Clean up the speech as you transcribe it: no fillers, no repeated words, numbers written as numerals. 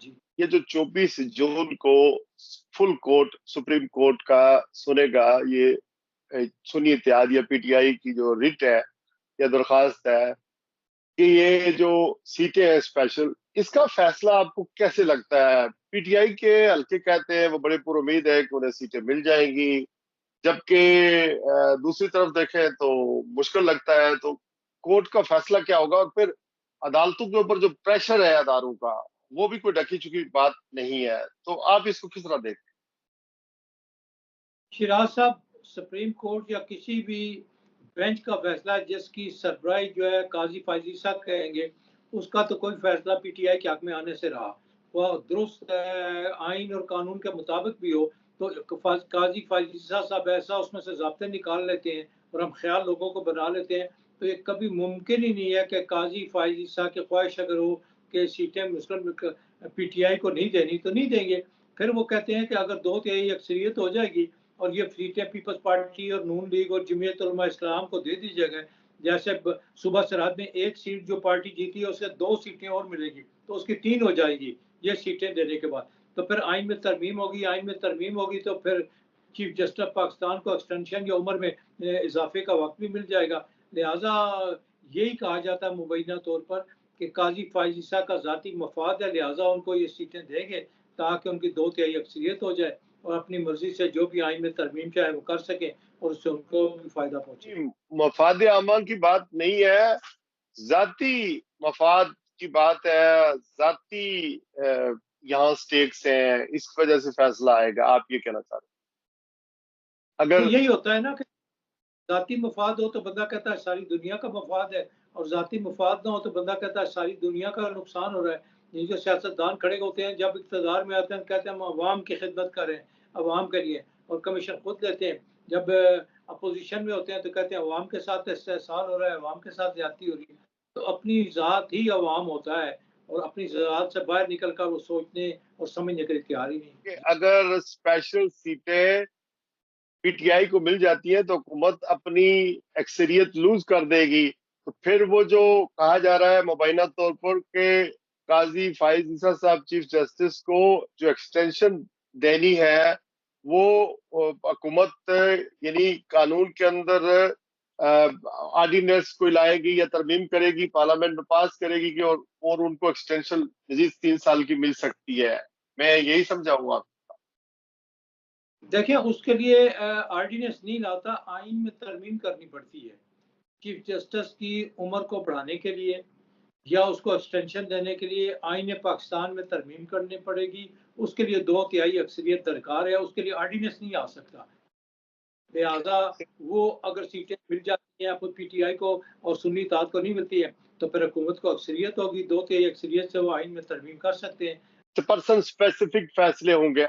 जी। ये जो 24 जून को फुल कोर्ट सुप्रीम कोर्ट का सुनेगा, ये सुन्नी इत्तेहाद या पीटीआई की जो रिट है या दरखास्त है कि ये जो सीटें हैं स्पेशल, इसका फैसला आपको कैसे लगता है? पीटीआई के हल्के कहते हैं वो बड़े पुरुम्मीद है कि उन्हें सीटें मिल जाएंगी, जबकि दूसरी तरफ देखें तो मुश्किल लगता है। तो कोर्ट का फैसला क्या होगा? और फिर अदालतों के ऊपर जो प्रेशर है अदारों का, वो भी कोई ढकी चुकी बात नहीं है। तो आप इसको किस तरह देखते शिराज साहब, सुप्रीम कोर्ट या किसी भी बेंच का फैसला जिसकी सरबराही जो है काजी फायजी साहब कहेंगे, उसका तो कोई फैसला पीटीआई के हक में आने से रहा। वह दुरुस्त आइन और कानून के मुताबिक भी हो, तो काजी फायजी साहब ऐसा उसमें से ज़ाब्ते निकाल लेते हैं और हम ख्याल लोगों को बना लेते हैं। तो ये कभी मुमकिन ही नहीं है कि काजी फायजी साहब की ख्वाहिश अगर हो कि सीटें मुस्लिम पीटीआई को नहीं देनी तो नहीं देंगे। फिर वो कहते हैं कि अगर 2/3 अक्सरियत हो जाएगी और ये सीटें पीपल्स पार्टी और नून लीग और जमीयत उलमा इस्लाम को दे दी जाएगा, जैसे सूबा सरहद में 1 सीट जो पार्टी जीती है उससे 2 सीटें और मिलेगी, तो उसकी 3 हो जाएगी ये सीटें देने के बाद। तो फिर आइन में तरमीम होगी, आइन में तरमीम होगी तो फिर चीफ जस्टिस पाकिस्तान को एक्सटेंशन या उम्र में इजाफे का वक्त भी मिल जाएगा। लिहाजा यही कहा जाता है मुबैना तौर पर कि काजी फायज ईसा का ज़ाती मफाद है, लिहाजा उनको ये सीटें देंगे ताकि उनकी 2/3 अक्सरियत हो जाए और अपनी मर्जी से जो भी आइन में तरमीम चाहे वो कर सके और उससे उनको भी फायदा पहुंचे। हैं? मफाद आमा की बात नहीं है, जाती मफाद की बात है। जाती यहाँ स्टेक्स हैं, इस वजह से फैसला आएगा, आप ये कहना चाह रहे हैं? तो अगर यही होता है ना कि जाती मफाद हो तो बंदा कहता है सारी दुनिया का मफाद है, और जाती मफाद ना हो तो बंदा कहता है सारी दुनिया का नुकसान हो रहा है। ये जो सियासतदान खड़े होते हैं जब इक़्तिदार में आते हैं कहते हैं हम अवाम की खिदमत कर रहे हैं, अवाम के लिए, और कमीशन खुद लेते हैं। जब अपोजिशन में होते हैं तो कहते हैं अवाम के साथ इस्तेहसाल हो रहा है, अवाम के साथ ज्यादती हो रही है। तो अपनी ज़ात ही अवाम होता है और अपनी ज़ात से बाहर निकल कर वो सोचने और समझने के लिए तैयार ही नहीं कि है। अगर स्पेशल सीटें पीटीआई को मिल जाती है तो हुकूमत अपनी अक्सरियत लूज कर देगी। तो फिर वो जो कहा जा रहा है मुबैना तौर पर के काजी फाइज ईसा साहब चीफ जस्टिस को जो एक्सटेंशन देनी है, वो हुकूमत यानी कानून के अंदर ऑर्डिनेंस कोई लाएगी या तरमीम करेगी, पार्लियामेंट में पास करेगी कि और उनको एक्सटेंशन मजीद 3 साल की मिल सकती है। मैं यही समझाऊंगा। देखिए, उसके लिए ऑर्डिनेंस नहीं लाता, आइन में तरमीम करनी पड़ती है। चीफ जस्टिस की उम्र को बढ़ाने के लिए या उसको एक्सटेंशन देने के लिए आईन पाकिस्तान में तरमीम करनी पड़ेगी। उसके लिए 2/3 अक्सरियत दरकार है, उसके लिए ऑर्डिनेंस नहीं आ सकता। लिहाजा वो अगर सीटें मिल जाती हैं पीटीआई को और सुन्नी इत्तेहाद को नहीं मिलती है, तो फिर हुकूमत को अक्सरियत होगी, 2/3 अक्सरियत से वो आइन में तरमीम कर सकते हैं। पर्सन स्पेसिफिक फैसले होंगे।